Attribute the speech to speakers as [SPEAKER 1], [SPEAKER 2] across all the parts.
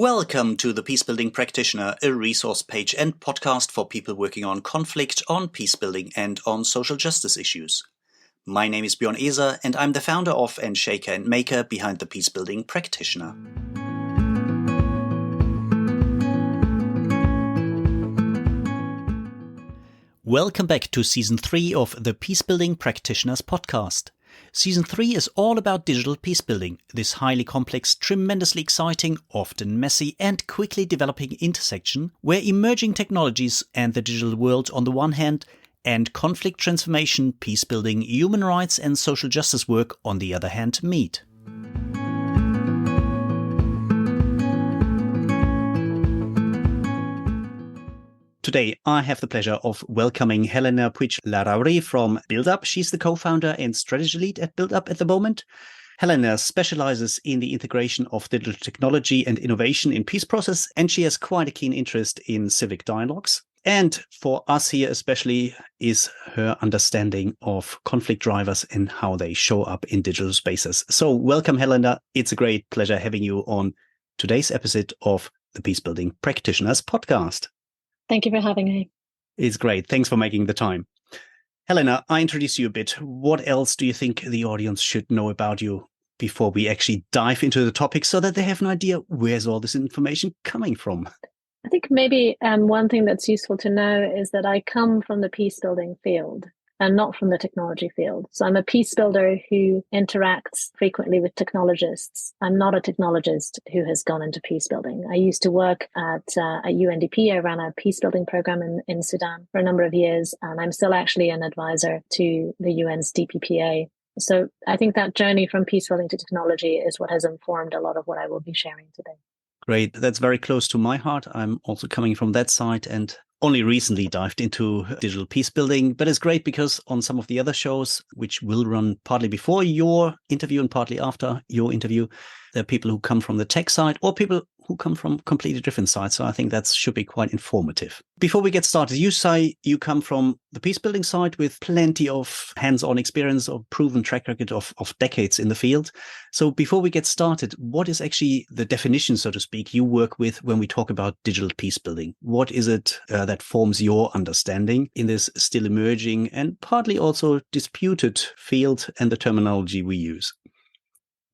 [SPEAKER 1] Welcome to the Peacebuilding Practitioner, a resource page and podcast for people working on conflict, on peacebuilding, and on social justice issues. My name is Björn Eser, and I'm the founder of and shaker and maker behind the Peacebuilding Practitioner. Welcome back to Season 3 of the Peacebuilding Practitioners podcast. Season 3 is all about digital peacebuilding, this highly complex, tremendously exciting, often messy and quickly developing intersection where emerging technologies and the digital world on the one hand and conflict transformation, peacebuilding, human rights and social justice work on the other hand meet. Today, I have the pleasure of welcoming Helena Puig-Larrauri from BuildUp. She's the co-founder and strategy lead at BuildUp at the moment. Helena specializes in the integration of digital technology and innovation in peace process, and she has quite a keen interest in civic dialogues. And for us here especially is her understanding of conflict drivers and how they show up in digital spaces. So welcome, Helena. It's a great pleasure having you on today's episode of the Peacebuilding Practitioners podcast.
[SPEAKER 2] Thank you for having me.
[SPEAKER 1] It's great. Thanks for making the time. Helena, I introduced you a bit. What else do you think the audience should know about you before we actually dive into the topic so that they have an idea where's all this information coming from?
[SPEAKER 2] I think maybe one thing that's useful to know is that I come from the peace building field and not from the technology field. So I'm a peace builder who interacts frequently with technologists. I'm not a technologist who has gone into peace building. I used to work at UNDP. I ran a peace building program in Sudan for a number of years, and I'm still actually an advisor to the UN's DPPA. So I think that journey from peace building to technology is what has informed a lot of what I will be sharing today.
[SPEAKER 1] Great. That's very close to my heart. I'm also coming from that side and only recently dived into digital peace building, but it's great because on some of the other shows, which will run partly before your interview and partly after your interview, there are people who come from the tech side or people who come from completely different sides. So I think that should be quite informative. Before we get started, you say you come from the peace building side with plenty of hands-on experience or proven track record of decades in the field. So before we get started, what is actually the definition, so to speak, you work with when we talk about digital peace building? What is it that forms your understanding in this still emerging and partly also disputed field and the terminology we use?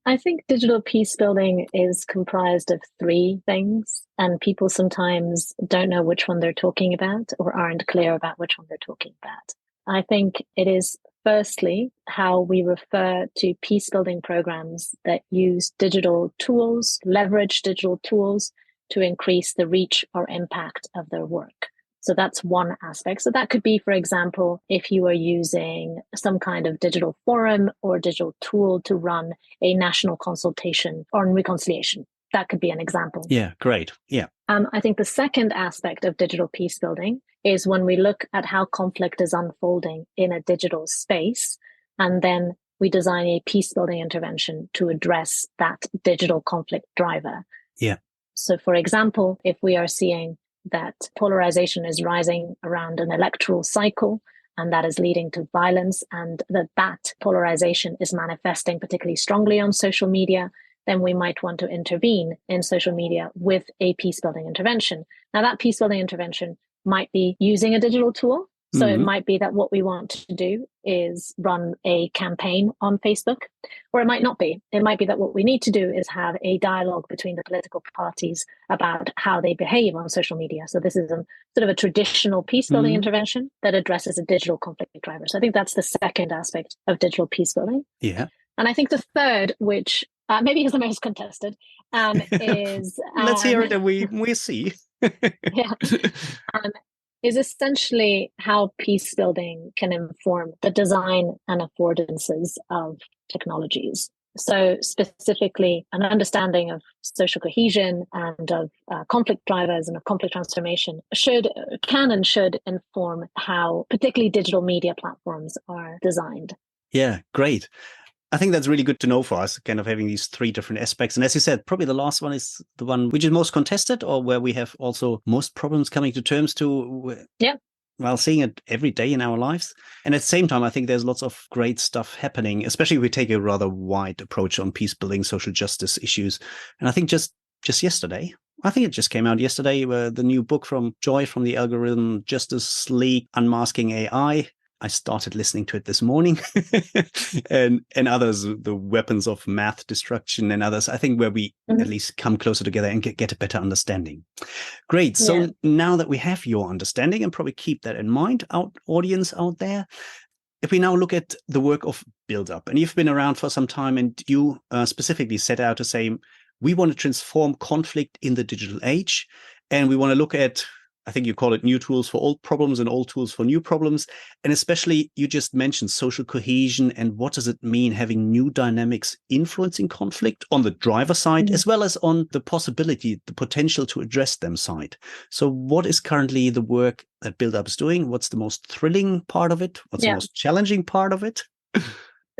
[SPEAKER 2] I think digital peace building is comprised of three things, and people sometimes don't know which one they're talking about or aren't clear about which one they're talking about. I think it is firstly how we refer to peace building programs that use digital tools, leverage digital tools to increase the reach or impact of their work. So that's one aspect. So that could be, for example, if you are using some kind of digital forum or digital tool to run a national consultation on reconciliation. That could be an example.
[SPEAKER 1] Yeah, great. Yeah.
[SPEAKER 2] I think the second aspect of digital peace building is when we look at how conflict is unfolding in a digital space, and then we design a peace building intervention to address that digital conflict driver.
[SPEAKER 1] Yeah.
[SPEAKER 2] So, for example, if we are seeing that polarization is rising around an electoral cycle, and that is leading to violence, and that polarization is manifesting particularly strongly on social media, then we might want to intervene in social media with a peace-building intervention. Now, that peace-building intervention might be using a digital tool. So It might be that what we want to do is run a campaign on Facebook, or it might not be. It might be that what we need to do is have a dialogue between the political parties about how they behave on social media. So this is sort of a traditional peace-building intervention that addresses a digital conflict driver. So I think that's the second aspect of digital peace building.
[SPEAKER 1] Yeah.
[SPEAKER 2] And I think the third, which maybe is the most contested, is...
[SPEAKER 1] Let's hear it and we see.
[SPEAKER 2] Yeah. Is essentially how peace building can inform the design and affordances of technologies. So specifically, an understanding of social cohesion and of conflict drivers and of conflict transformation can and should inform how particularly digital media platforms are designed.
[SPEAKER 1] Yeah, great. I think that's really good to know for us, kind of having these three different aspects. And as you said, probably the last one is the one which is most contested or where we have also most problems coming to terms to.
[SPEAKER 2] Yeah.
[SPEAKER 1] While seeing it every day in our lives. And at the same time, I think there's lots of great stuff happening, especially if we take a rather wide approach on peace building, social justice issues. And I think just yesterday, I think it just came out yesterday, the new book from Joy from the Algorithm Justice League, Unmasking AI. I started listening to it this morning and others, the weapons of math destruction and others, I think where we at least come closer together and get a better understanding. Great. So now that we have your understanding, and probably keep that in mind, audience out there, if we now look at the work of BuildUp, and you've been around for some time, and you specifically set out to say, we want to transform conflict in the digital age, and we want to look at, I think you call it, new tools for old problems and old tools for new problems. And especially, you just mentioned social cohesion, and what does it mean having new dynamics influencing conflict on the driver side, as well as on the possibility, the potential to address them side. So what is currently the work that BuildUp is doing? What's the most thrilling part of it? What's the most challenging part of it?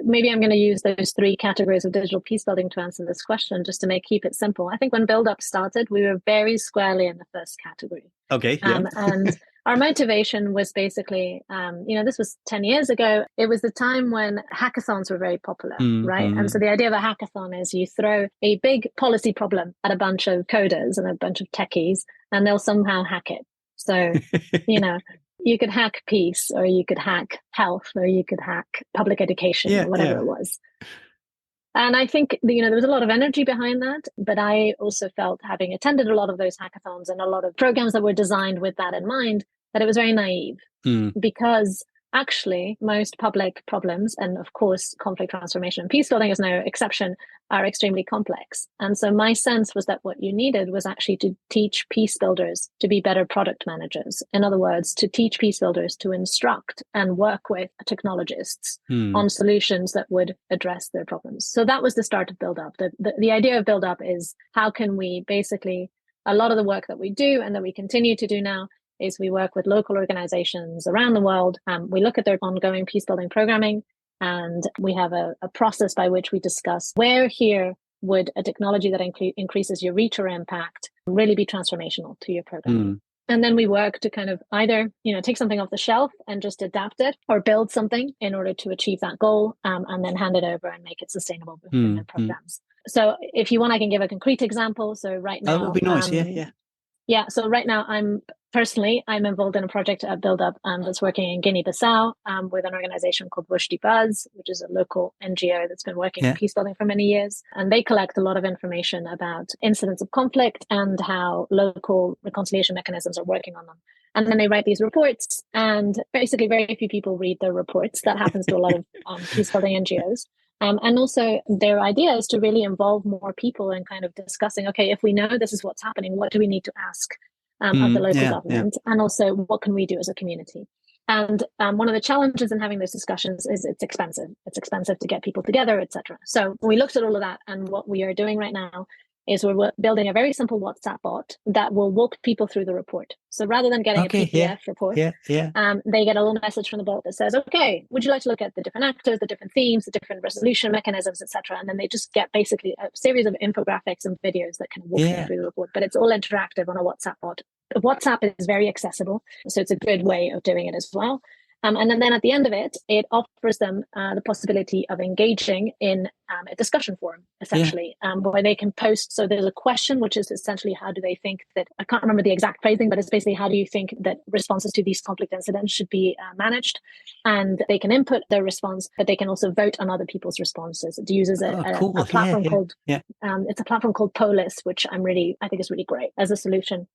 [SPEAKER 2] Maybe I'm going to use those 3 categories of digital peace building to answer this question, just to keep it simple. I think when BuildUp started, we were very squarely in the first category.
[SPEAKER 1] Okay. Yeah.
[SPEAKER 2] And our motivation was basically, this was 10 years ago. It was the time when hackathons were very popular, right? And so the idea of a hackathon is you throw a big policy problem at a bunch of coders and a bunch of techies, and they'll somehow hack it. So, you could hack peace, or you could hack health, or you could hack public education, or whatever it was. And I think, there was a lot of energy behind that. But I also felt, having attended a lot of those hackathons and a lot of programs that were designed with that in mind, that it was very naive. Because actually, most public problems, and of course, conflict transformation and peace building is no exception, are extremely complex. And so my sense was that what you needed was actually to teach peace builders to be better product managers. In other words, to teach peace builders to instruct and work with technologists on solutions that would address their problems. So that was the start of BuildUp. The idea of BuildUp is, how can we basically, a lot of the work that we do and that we continue to do now, is we work with local organizations around the world. We look at their ongoing peace building programming, and we have a process by which we discuss where here would a technology that increases your reach or impact really be transformational to your program. And then we work to kind of either, take something off the shelf and just adapt it, or build something in order to achieve that goal, and then hand it over and make it sustainable within the programs. So if you want, I can give a concrete example. So right now,
[SPEAKER 1] that would be nice.
[SPEAKER 2] Yeah. So right now, I'm involved in a project at BuildUp that's working in Guinea-Bissau with an organization called Wushti Buzz, which is a local NGO that's been working in peace building for many years. And they collect a lot of information about incidents of conflict and how local reconciliation mechanisms are working on them. And then they write these reports, and basically very few people read the reports. That happens to a lot of peace building NGOs. And also their idea is to really involve more people in kind of discussing, okay, if we know this is what's happening, what do we need to ask of the local government? And also, what can we do as a community? And one of the challenges in having those discussions is it's expensive. It's expensive to get people together, etc. So we looked at all of that, and what we are doing right now is we're building a very simple WhatsApp bot that will walk people through the report. So rather than getting a PDF report, they get a little message from the bot that says, okay, would you like to look at the different actors, the different themes, the different resolution mechanisms, etc. And then they just get basically a series of infographics and videos that can walk them through the report. But it's all interactive on a WhatsApp bot. WhatsApp is very accessible, so it's a good way of doing it as well. And then at the end of it, it offers them the possibility of engaging in a discussion forum, essentially, where they can post. So there's a question, which is essentially, how do they think that, I can't remember the exact phrasing, but it's basically, how do you think that responses to these conflict incidents should be managed? And they can input their response, but they can also vote on other people's responses. It uses a platform called, it's a platform called Polis, which I think is really great as a solution.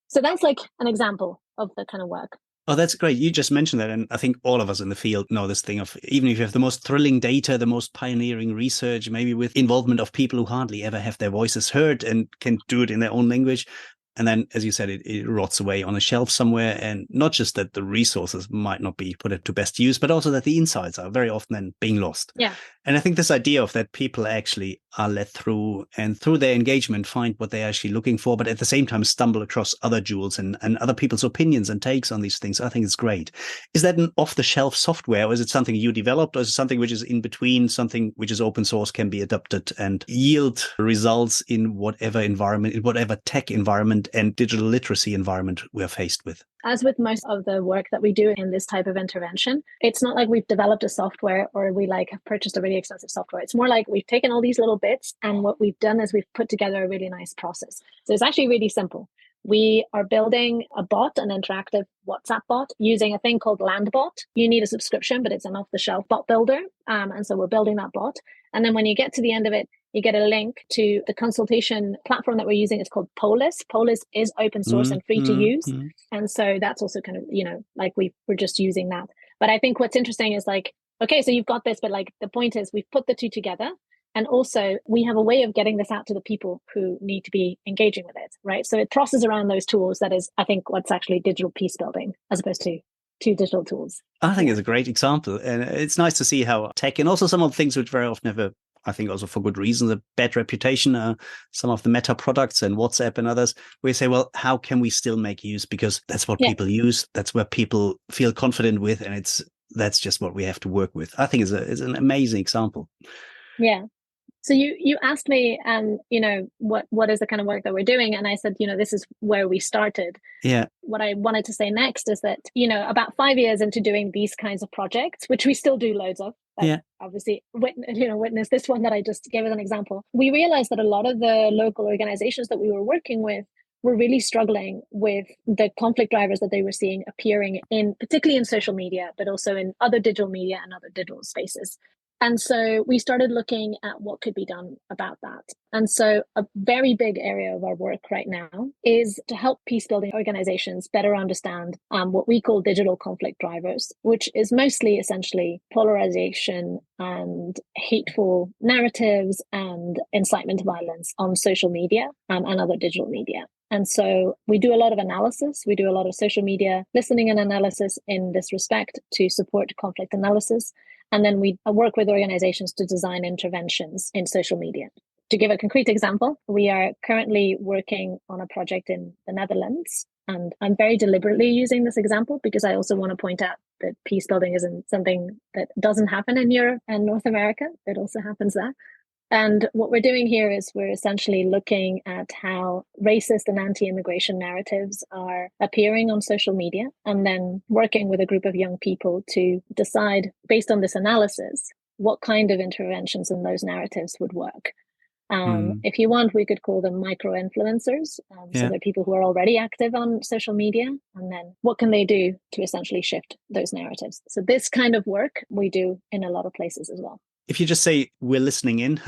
[SPEAKER 2] So that's like an example of the kind of work.
[SPEAKER 1] Oh, that's great. You just mentioned that. And I think all of us in the field know this thing of, even if you have the most thrilling data, the most pioneering research, maybe with involvement of people who hardly ever have their voices heard and can do it in their own language. And then, as you said, it rots away on a shelf somewhere. And not just that the resources might not be put to best use, but also that the insights are very often then being lost.
[SPEAKER 2] Yeah.
[SPEAKER 1] And I think this idea of that people actually are led through, and through their engagement find what they're actually looking for, but at the same time stumble across other jewels and other people's opinions and takes on these things, I think it's great. Is that an off-the-shelf software, or is it something you developed, or is it something which is in between, something which is open source, can be adapted and yield results in whatever environment, in whatever tech environment and digital literacy environment we're faced with?
[SPEAKER 2] As with most of the work that we do in this type of intervention, it's not like we've developed a software or we have purchased a really expensive software. It's more like we've taken all these little bits, and what we've done is we've put together a really nice process. So it's actually really simple. We are building a bot, an interactive WhatsApp bot, using a thing called Landbot. You need a subscription, but it's an off-the-shelf bot builder. And so we're building that bot. And then when you get to the end of it, you get a link to the consultation platform that we're using. It's called Polis. Polis is open source and free to use. And so that's also kind of, we're just using that. But I think what's interesting is okay, so you've got this, but the point is we've put the two together. And also we have a way of getting this out to the people who need to be engaging with it, right? So it crosses around those tools. That is, I think, what's actually digital peace building as opposed to two digital tools.
[SPEAKER 1] I think it's a great example. And it's nice to see how tech and also some of the things which very often have a, I think also for good reasons, a bad reputation, some of the Meta products and WhatsApp and others, we say, well, how can we still make use? Because that's what people use. That's where people feel confident with. And that's just what we have to work with. I think it's an amazing example.
[SPEAKER 2] Yeah. So you asked me, what is the kind of work that we're doing? And I said, this is where we started.
[SPEAKER 1] Yeah.
[SPEAKER 2] What I wanted to say next is that, about 5 years into doing these kinds of projects, which we still do loads of, obviously, witness this one that I just gave as an example, we realized that a lot of the local organizations that we were working with were really struggling with the conflict drivers that they were seeing appearing particularly in social media, but also in other digital media and other digital spaces. And so we started looking at what could be done about that. And so a very big area of our work right now is to help peace-building organizations better understand what we call digital conflict drivers, which is mostly essentially polarization and hateful narratives and incitement to violence on social media and other digital media. And so we do a lot of analysis. We do a lot of social media listening and analysis in this respect to support conflict analysis. And then we work with organizations to design interventions in social media. To give a concrete example, we are currently working on a project in the Netherlands. And I'm very deliberately using this example because I also want to point out that peace building isn't something that doesn't happen in Europe and North America. It also happens there. And what we're doing here is we're essentially looking at how racist and anti-immigration narratives are appearing on social media, and then working with a group of young people to decide, based on this analysis, what kind of interventions in those narratives would work. If you want, we could call them micro-influencers. So they're people who are already active on social media. And then what can they do to essentially shift those narratives? So this kind of work we do in a lot of places as well.
[SPEAKER 1] If you just say we're listening in,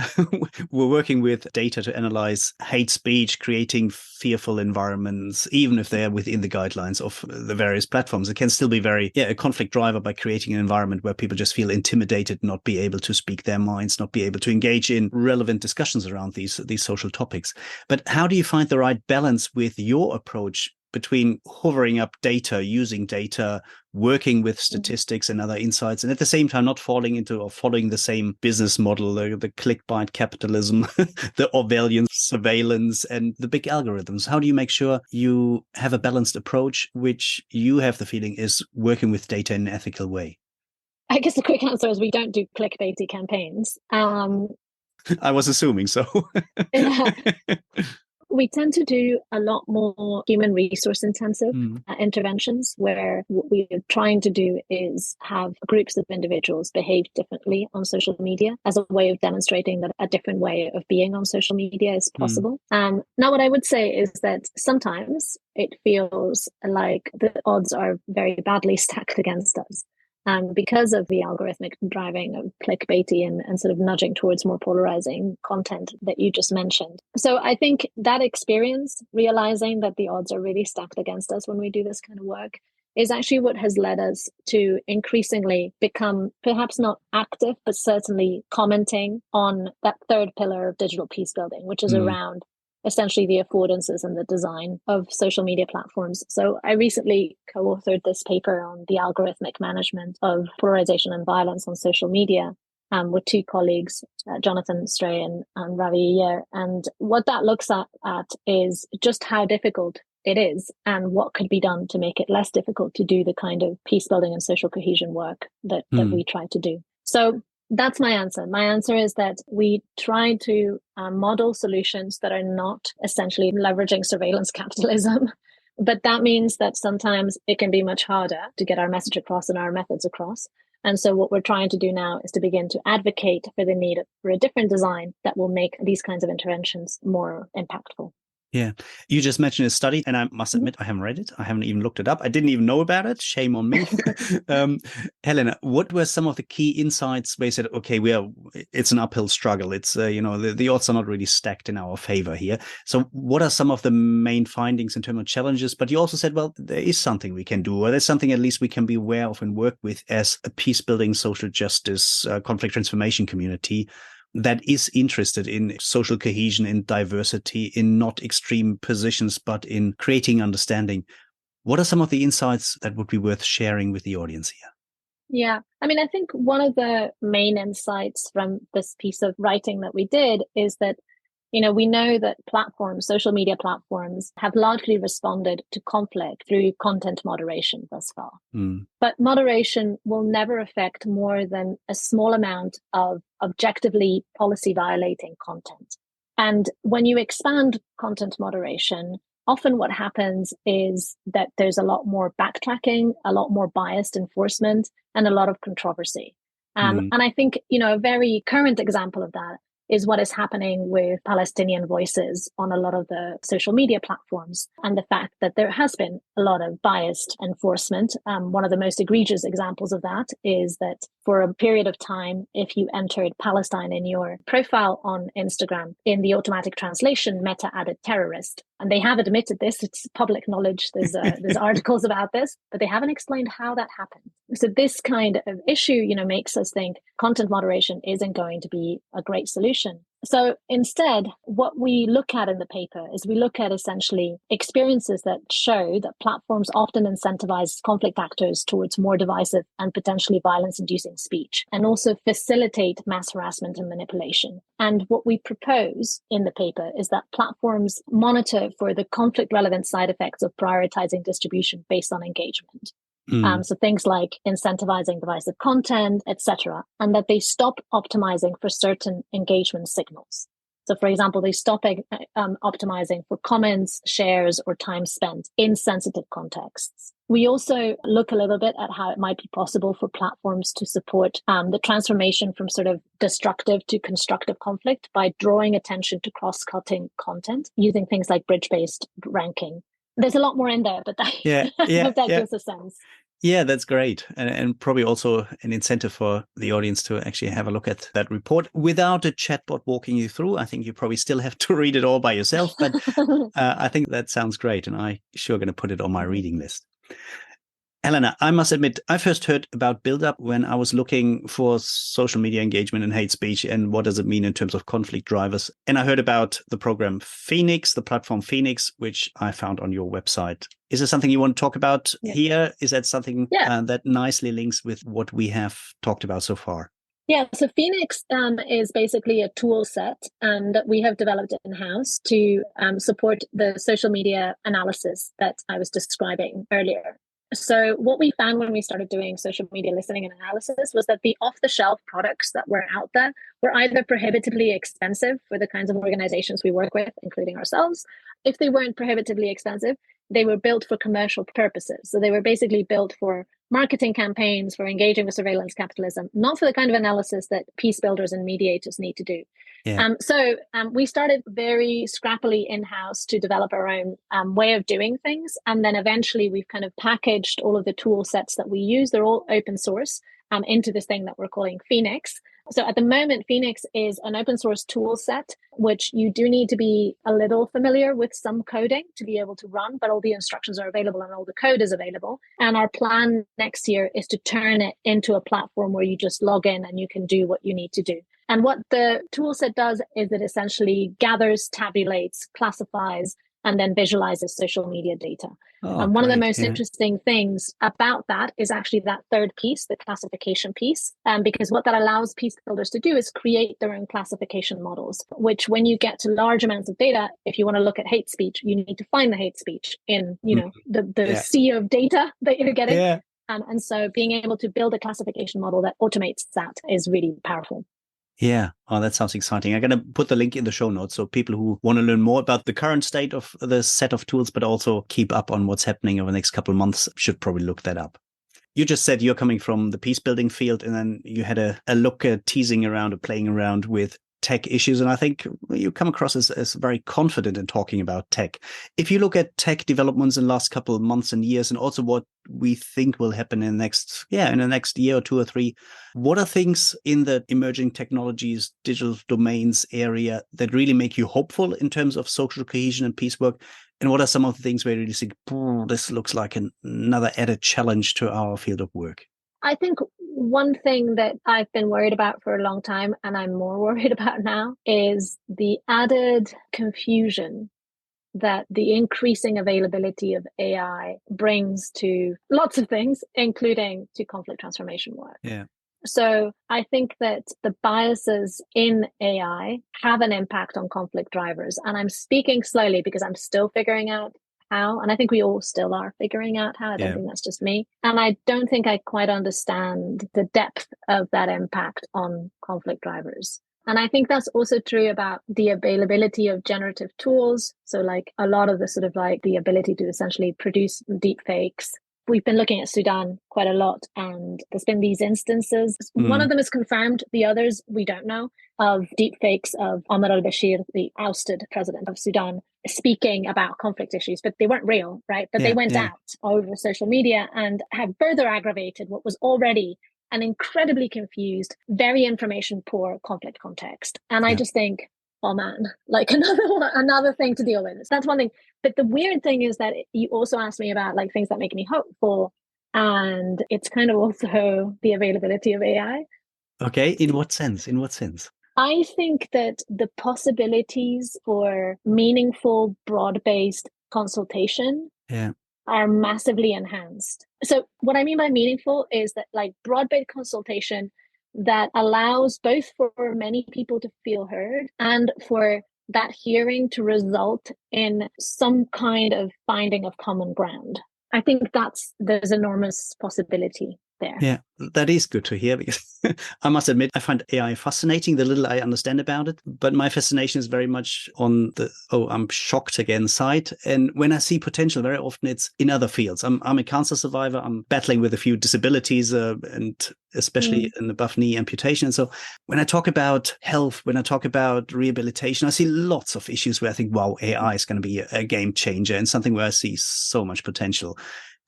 [SPEAKER 1] we're working with data to analyze hate speech, creating fearful environments, even if they're within the guidelines of the various platforms, it can still be a conflict driver by creating an environment where people just feel intimidated, not be able to speak their minds, not be able to engage in relevant discussions around these social topics. But how do you find the right balance with your approach between hovering up data, using data, working with statistics and other insights, and at the same time not falling into or following the same business model, the clickbait capitalism, the Orwellian surveillance, and the big algorithms? How do you make sure you have a balanced approach, which you have the feeling is working with data in an ethical way?
[SPEAKER 2] I guess the quick answer is we don't do clickbaity campaigns.
[SPEAKER 1] I was assuming so.
[SPEAKER 2] We tend to do a lot more human resource intensive interventions, where what we are trying to do is have groups of individuals behave differently on social media as a way of demonstrating that a different way of being on social media is possible. Now, what I would say is that sometimes it feels like the odds are very badly stacked against us. Because of the algorithmic driving of clickbaity and sort of nudging towards more polarizing content that you just mentioned. So I think that experience, realizing that the odds are really stacked against us when we do this kind of work, is actually what has led us to increasingly become perhaps not active, but certainly commenting on that third pillar of digital peace building, which is around essentially the affordances and the design of social media platforms. So I recently co-authored this paper on the algorithmic management of polarization and violence on social media with two colleagues, Jonathan Stray and Ravi Iyer. And what that looks at is just how difficult it is and what could be done to make it less difficult to do the kind of peace building and social cohesion work that we try to do. So That's my answer. My answer is that we try to model solutions that are not essentially leveraging surveillance capitalism. But that means that sometimes it can be much harder to get our message across and our methods across. And so what we're trying to do now is to begin to advocate for the need for a different design that will make these kinds of interventions more impactful.
[SPEAKER 1] Yeah. You just mentioned a study, and I must admit, I haven't read it. I haven't even looked it up. I didn't even know about it. Shame on me. Helena, what were some of the key insights where you said, okay, it's an uphill struggle. It's, the odds are not really stacked in our favor here. So what are some of the main findings in terms of challenges? But you also said, well, there is something we can do, or there's something at least we can be aware of and work with as a peace building, social justice, conflict transformation community that is interested in social cohesion, in diversity, in not extreme positions, but in creating understanding. What are some of the insights that would be worth sharing with the audience here?
[SPEAKER 2] Yeah, I mean, I think one of the main insights from this piece of writing that we did is that, we know that social media platforms have largely responded to conflict through content moderation thus far. But moderation will never affect more than a small amount of objectively policy violating content. And when you expand content moderation, often what happens is that there's a lot more backtracking, a lot more biased enforcement, and a lot of controversy. And I think, a very current example of that is what is happening with Palestinian voices on a lot of the social media platforms, and the fact that there has been a lot of biased enforcement. One of the most egregious examples of that is that for a period of time, if you entered Palestine in your profile on Instagram, in the automatic translation, Meta added terrorist. And they have admitted this. It's public knowledge. There's articles about this, but they haven't explained how that happened. So this kind of issue, makes us think content moderation isn't going to be a great solution. So instead, what we look at in the paper is we look at essentially experiences that show that platforms often incentivize conflict actors towards more divisive and potentially violence-inducing speech, and also facilitate mass harassment and manipulation. And what we propose in the paper is that platforms monitor for the conflict-relevant side effects of prioritizing distribution based on engagement. So things like incentivizing divisive content, etc., and that they stop optimizing for certain engagement signals. So, for example, they stop optimizing for comments, shares, or time spent in sensitive contexts. We also look a little bit at how it might be possible for platforms to support the transformation from sort of destructive to constructive conflict by drawing attention to cross-cutting content using things like bridge-based ranking. There's a lot more in there, but I hope that gives a sense.
[SPEAKER 1] Yeah, that's great. And probably also an incentive for the audience to actually have a look at that report without a chatbot walking you through. I think you probably still have to read it all by yourself, but I think that sounds great. And I'm sure going to put it on my reading list. Helena, I must admit, I first heard about BuildUp when I was looking for social media engagement and hate speech and what does it mean in terms of conflict drivers. And I heard about the program Phoenix, the platform Phoenix, which I found on your website. Is there something you want to talk about here? Is that something that nicely links with what we have talked about so far?
[SPEAKER 2] Yeah, so Phoenix is basically a tool set that we have developed in-house to support the social media analysis that I was describing earlier. So what we found when we started doing social media listening and analysis was that the off-the-shelf products that were out there were either prohibitively expensive for the kinds of organizations we work with, including ourselves. If they weren't prohibitively expensive, they were built for commercial purposes. So they were basically built for marketing campaigns, for engaging with surveillance capitalism, not for the kind of analysis that peace builders and mediators need to do. Yeah. So we started very scrappily in-house to develop our own way of doing things. And then eventually we've kind of packaged all of the tool sets that we use. They're all open source into this thing that we're calling Phoenix. So at the moment, Phoenix is an open source tool set, which you do need to be a little familiar with some coding to be able to run, but all the instructions are available and all the code is available. And our plan next year is to turn it into a platform where you just log in and you can do what you need to do. And what the tool set does is it essentially gathers, tabulates, classifies, and then visualizes social media data. And one of the most interesting things about that is actually that third piece, the classification piece, because what that allows peace builders to do is create their own classification models, which when you get to large amounts of data, if you want to look at hate speech, you need to find the hate speech in, the sea of data that you're getting. And so being able to build a classification model that automates that is really powerful.
[SPEAKER 1] Yeah. Oh, that sounds exciting. I'm going to put the link in the show notes. So people who want to learn more about the current state of the set of tools, but also keep up on what's happening over the next couple of months should probably look that up. You just said you're coming from the peace building field, and then you had a look at teasing around or playing around with tech issues. And I think you come across as very confident in talking about tech. If you look at tech developments in the last couple of months and years, and also what we think will happen in the next year or 2 or 3, what are things in the emerging technologies, digital domains area that really make you hopeful in terms of social cohesion and peace work? And what are some of the things where you really think, this looks like another added challenge to our field of work?
[SPEAKER 2] I think one thing that I've been worried about for a long time, and I'm more worried about now, is the added confusion that the increasing availability of AI brings to lots of things, including to conflict transformation work.
[SPEAKER 1] Yeah.
[SPEAKER 2] So I think that the biases in AI have an impact on conflict drivers. And I'm speaking slowly because I'm still figuring out how, and I think we all still are figuring out how. I don't think that's just me. And I don't think I quite understand the depth of that impact on conflict drivers. And I think that's also true about the availability of generative tools. So like a lot of the sort of like the ability to essentially produce deep fakes. We've been looking at Sudan quite a lot, and there's been these instances. One of them is confirmed, the others we don't know, of deep fakes of Omar al-Bashir, the ousted president of Sudan, speaking about conflict issues, but they weren't real, right? But they went out over social media and have further aggravated what was already an incredibly confused, very information poor conflict context. And I just think, oh man, like another thing to deal with. That's one thing. But the weird thing is that you also asked me about like things that make me hopeful. And it's kind of also the availability of AI.
[SPEAKER 1] Okay. In what sense? In what sense?
[SPEAKER 2] I think that the possibilities for meaningful, broad-based consultation are massively enhanced. So what I mean by meaningful is that like broad-based consultation that allows both for many people to feel heard and for that hearing to result in some kind of finding of common ground. I think there's enormous possibility there.
[SPEAKER 1] Yeah, that is good to hear, because I must admit, I find AI fascinating, the little I understand about it. But my fascination is very much on the, I'm shocked again side. And when I see potential, very often it's in other fields. I'm a cancer survivor. I'm battling with a few disabilities and especially an above knee amputation. And so when I talk about health, when I talk about rehabilitation, I see lots of issues where I think, wow, AI is going to be a game changer and something where I see so much potential.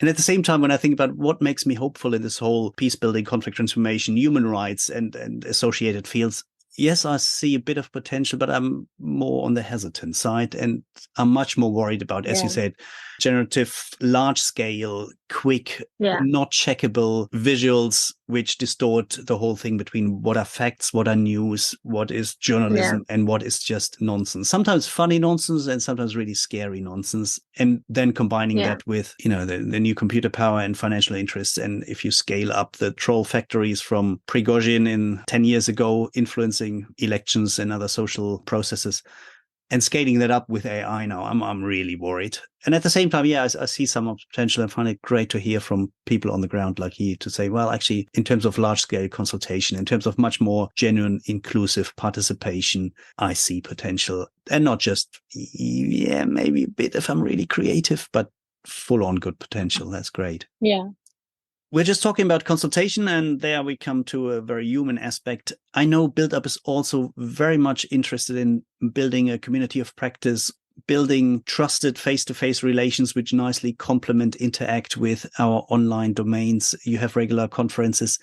[SPEAKER 1] And at the same time, when I think about what makes me hopeful in this whole peace building, conflict transformation, human rights and associated fields, yes, I see a bit of potential, but I'm more on the hesitant side. And I'm much more worried about, as you said, generative, large scale, quick, not checkable visuals, which distort the whole thing between what are facts, what are news, what is journalism, and what is just nonsense. Sometimes funny nonsense and sometimes really scary nonsense. And then combining that with, the new computer power and financial interests. And if you scale up the troll factories from Prigozhin in 10 years ago, influencing elections and other social processes, and scaling that up with AI now, I'm really worried. And at the same time, I see some potential and find it great to hear from people on the ground like you to say, well, actually, in terms of large scale consultation, in terms of much more genuine, inclusive participation, I see potential. And not just, maybe a bit if I'm really creative, but full on good potential. That's great.
[SPEAKER 2] Yeah.
[SPEAKER 1] We're just talking about consultation, and there we come to a very human aspect. I know BuildUp is also very much interested in building a community of practice, building trusted face-to-face relations which nicely complement, interact with our online domains. You have regular conferences.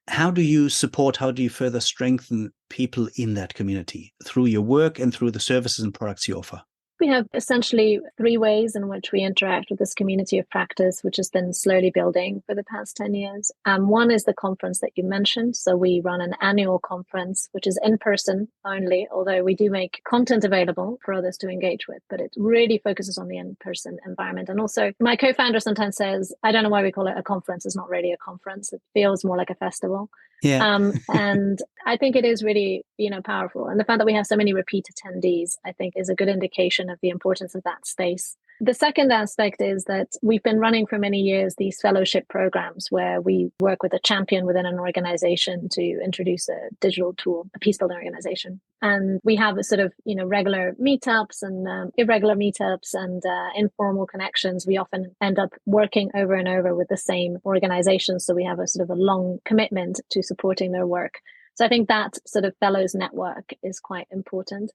[SPEAKER 1] How do you support, how do you further strengthen people in that community through your work and through the services and products you offer?
[SPEAKER 2] We have essentially 3 ways in which we interact with this community of practice, which has been slowly building for the past 10 years. One is the conference that you mentioned. So we run an annual conference, which is in person only, although we do make content available for others to engage with, but it really focuses on the in-person environment. And also my co-founder sometimes says, I don't know why we call it a conference. It's not really a conference. It feels more like a festival. And I think it is really, powerful. And the fact that we have so many repeat attendees, I think, is a good indication of the importance of that space. The second aspect is that we've been running for many years these fellowship programs where we work with a champion within an organization to introduce a digital tool, a peace building organization. And we have a sort of, regular meetups and irregular meetups and informal connections. We often end up working over and over with the same organizations. So we have a sort of a long commitment to supporting their work. So I think that sort of fellows network is quite important.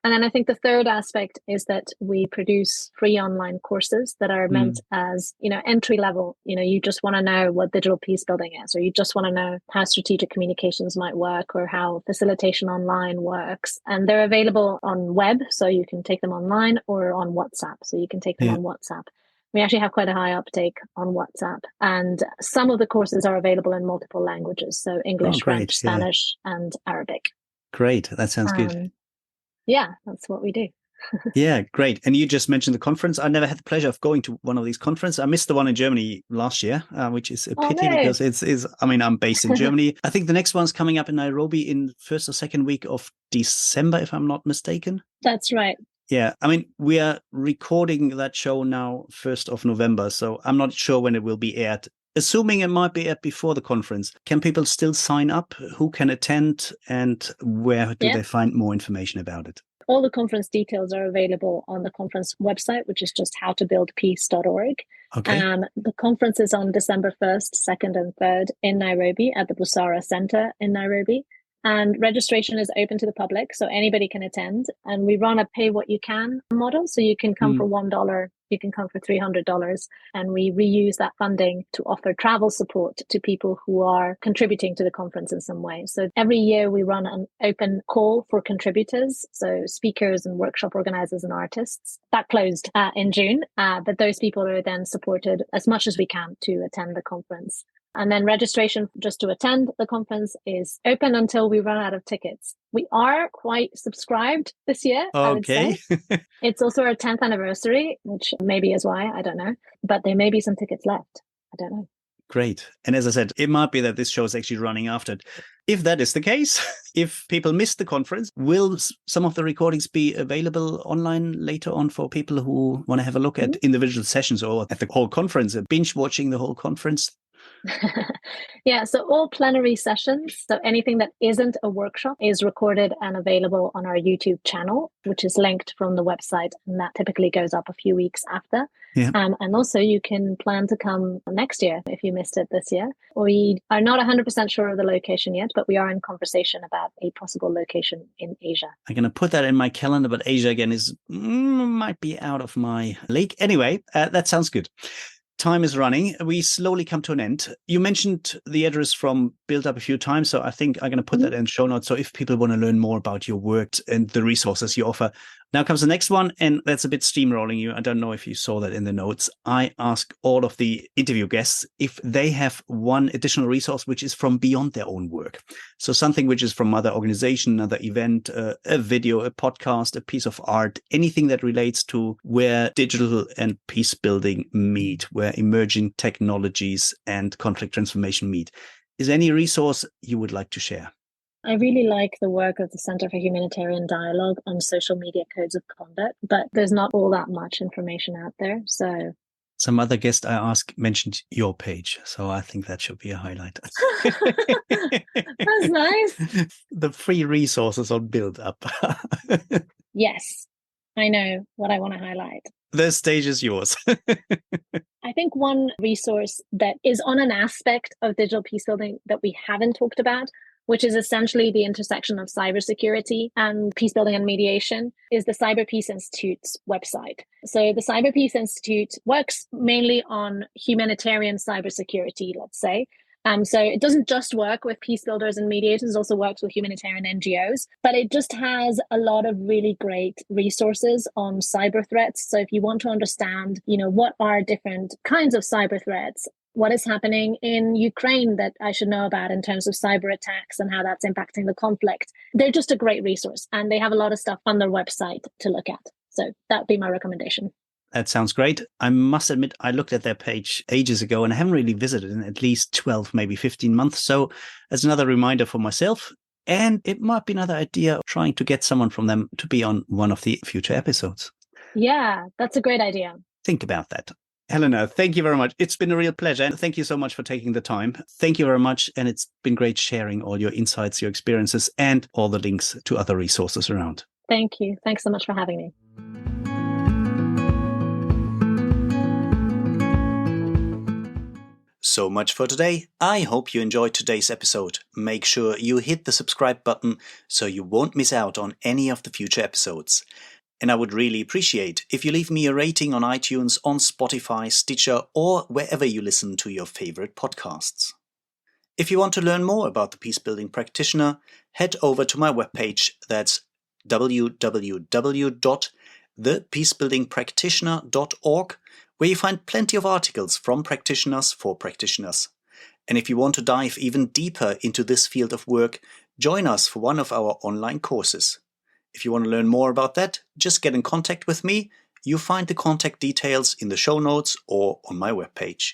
[SPEAKER 2] And then I think the third aspect is that we produce free online courses that are meant as, entry level. You just want to know what digital peace building is, or you just want to know how strategic communications might work or how facilitation online works. And they're available on web, so you can take them online, or on WhatsApp, so you can take them on WhatsApp. We actually have quite a high uptake on WhatsApp. And some of the courses are available in multiple languages, so English, French, Spanish, and Arabic.
[SPEAKER 1] Great. That sounds good.
[SPEAKER 2] Yeah, that's what we do.
[SPEAKER 1] Yeah, great. And you just mentioned the conference. I never had the pleasure of going to one of these conferences. I missed the one in Germany last year, which is a pity because I'm based in Germany. I think the next one's coming up in Nairobi in first or second week of December, if I'm not mistaken.
[SPEAKER 2] That's right.
[SPEAKER 1] Yeah, we are recording that show now 1st of November, so I'm not sure when it will be aired. Assuming it might be aired before the conference, can people still sign up? Who can attend? And where do they find more information about it?
[SPEAKER 2] All the conference details are available on the conference website, which is just howtobuildpeace.org.
[SPEAKER 1] Okay.
[SPEAKER 2] The conference is on December 1st, 2nd, and 3rd in Nairobi at the Busara Center in Nairobi. And registration is open to the public, so anybody can attend. And we run a pay what you can model. So you can come for $1, you can come for $300. And we reuse that funding to offer travel support to people who are contributing to the conference in some way. So every year we run an open call for contributors, so speakers and workshop organizers and artists. That closed in June, but those people are then supported as much as we can to attend the conference. And then registration just to attend the conference is open until we run out of tickets. We are quite subscribed this year, I would say. It's also our 10th anniversary, which maybe is why, I don't know. But there may be some tickets left. I don't know.
[SPEAKER 1] Great. And as I said, it might be that this show is actually running after it. If that is the case, if people missed the conference, will some of the recordings be available online later on for people who want to have a look at individual sessions or at the whole conference, binge watching the whole conference?
[SPEAKER 2] Yeah, so all plenary sessions, so anything that isn't a workshop is recorded and available on our YouTube channel, which is linked from the website, and that typically goes up a few weeks after.
[SPEAKER 1] Yeah.
[SPEAKER 2] And also you can plan to come next year if you missed it this year. We are not 100% sure of the location yet, but we are in conversation about a possible location in Asia.
[SPEAKER 1] I'm going to put that in my calendar, but Asia again might be out of my league. Anyway, that sounds good. Time is running. We slowly come to an end. You mentioned the address from BuildUp a few times, so I think I'm going to put that in show notes. So if people want to learn more about your work and the resources you offer. Now comes the next one, and that's a bit steamrolling you. I don't know if you saw that in the notes. I ask all of the interview guests if they have one additional resource which is from beyond their own work. So something which is from other organization, another event, a video, a podcast, a piece of art, anything that relates to where digital and peace building meet, where emerging technologies and conflict transformation meet. Is there any resource you would like to share?
[SPEAKER 2] I really like the work of the Center for Humanitarian Dialogue on social media codes of conduct, but there's not all that much information out there. So
[SPEAKER 1] some other guest I asked mentioned your page, so I think that should be a highlight.
[SPEAKER 2] That's nice.
[SPEAKER 1] The free resources on BuildUp.
[SPEAKER 2] Yes, I know what I want to highlight.
[SPEAKER 1] The stage is yours.
[SPEAKER 2] I think one resource that is on an aspect of digital peace building that we haven't talked about, which is essentially the intersection of cybersecurity and peace building and mediation, is the Cyber Peace Institute's website. So the Cyber Peace Institute works mainly on humanitarian cybersecurity, let's say. So it doesn't just work with peace builders and mediators, it also works with humanitarian NGOs, but it just has a lot of really great resources on cyber threats. So if you want to understand, what are different kinds of cyber threats, what is happening in Ukraine that I should know about in terms of cyber attacks and how that's impacting the conflict, they're just a great resource, and they have a lot of stuff on their website to look at. So that'd be my recommendation.
[SPEAKER 1] That sounds great. I must admit, I looked at their page ages ago and I haven't really visited in at least 12, maybe 15 months. So as another reminder for myself, and it might be another idea of trying to get someone from them to be on one of the future episodes.
[SPEAKER 2] Yeah, that's a great idea.
[SPEAKER 1] Think about that. Helena, thank you very much. It's been a real pleasure. And thank you so much for taking the time. Thank you very much. And it's been great sharing all your insights, your experiences, and all the links to other resources around.
[SPEAKER 2] Thank you. Thanks so much for having me.
[SPEAKER 1] So much for today. I hope you enjoyed today's episode. Make sure you hit the subscribe button so you won't miss out on any of the future episodes. And I would really appreciate if you leave me a rating on iTunes, on Spotify, Stitcher, or wherever you listen to your favorite podcasts. If you want to learn more about the Peacebuilding Practitioner, head over to my webpage. That's www.thepeacebuildingpractitioner.org, where you find plenty of articles from practitioners for practitioners. And if you want to dive even deeper into this field of work, join us for one of our online courses. If you want to learn more about that, just get in contact with me. You find the contact details in the show notes or on my webpage.